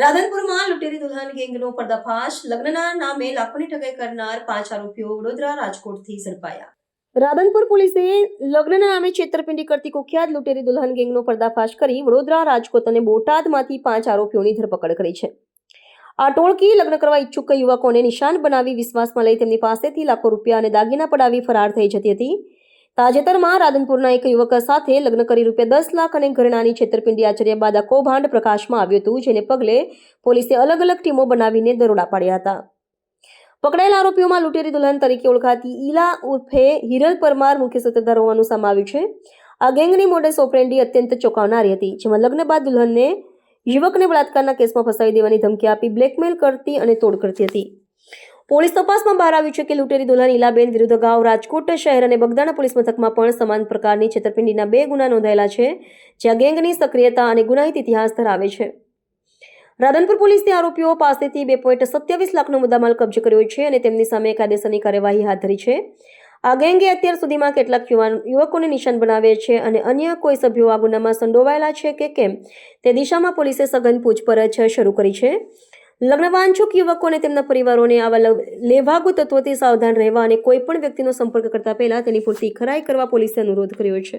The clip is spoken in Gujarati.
રાધનપુરમાં લૂંટેરી દુલ્હન ગેંગનો પર્દાફાશ. લગ્નના નામે લાખોની ઠગાઈ કરનાર 5 આરોપીઓ વડોદરા રાજકોટથી ઝડપાયા. રાધનપુર પોલીસે લગ્નના નામે છેતરપિંડી કરતી કુખ્યાત લૂંટેરી દુલ્હન ગેંગનો પર્દાફાશ કરી વડોદરા, રાજકોટ અને બોટાદમાંથી 5 આરોપીઓની ધરપકડ કરી છે. આ ટોળકી લગ્ન કરવા ઈચ્છુક યુવકોને નિશાન બનાવી વિશ્વાસમાં લઈ તેમની પાસેથી લાખો રૂપિયા અને દાગીના પડાવી ફરાર થઈ જતી હતી. તાજેતરમાં રાધનપુરના એક યુવક સાથે લગ્ન કરી રૂપિયા 10 લાખ અને ઘરેણાની છેતરપિંડી આચર્યા બાદ આ કૌભાંડ પ્રકાશમાં આવ્યું હતું, જેને પગલે પોલીસે અલગ અલગ ટીમો બનાવીને દરોડા પાડ્યા હતા. પકડાયેલા આરોપીઓમાં લૂંટેરી દુલ્હન તરીકે ઓળખાતી ઈલા ઉર્ફે હિરલ પરમાર મુખ્ય સૂત્રધાર હોવાનું સામે આવ્યું છે. આ ગેંગની મોડસ ઓપરેન્ડી અત્યંત ચોંકાવનારી હતી, જેમાં લગ્ન બાદ દુલ્હનને યુવકને બળાત્કારના કેસમાં ફસાવી દેવાની ધમકી આપી બ્લેકમેલ કરતી અને તોડ કરતી હતી. પોલીસ તપાસમાં બહાર આવ્યું છે કે લૂંટેરી દુલ્હન ઈલાબેન વિરુદ્ધ અગાઉ રાજકોટ શહેર અને બગદાણા પોલીસ મથકમાં પણ સમાન પ્રકારની છેતરપિંડીના 2 ગુના નોંધાયેલા છે, જ્યાં ગેંગની સક્રિયતા અને ગુનાહિત ઇતિહાસ ધરાવે છે. રાધનપુર પોલીસે આરોપીઓ પાસેથી 2.27 લાખનો મુદ્દામાલ કબજે કર્યો છે અને તેમની સામે કાયદેસરની કાર્યવાહી હાથ ધરી છે. આ ગેંગે અત્યાર સુધીમાં કેટલાક યુવકોને નિશાન બનાવે છે અને અન્ય કોઈ સભ્યો આ ગુનામાં સંડોવાયેલા છે કે કેમ તે દિશામાં પોલીસે સઘન પૂછપરછ શરૂ કરી છે. લગ્નવાંછુક યુવકો અને તેમના પરિવારોને આવા લેભાગુ તત્વોથી સાવધાન રહેવા અને કોઈપણ વ્યક્તિનો સંપર્ક કરતા પહેલા તેની પૂરતી ખરાઈ કરવા પોલીસે અનુરોધ કર્યો છે.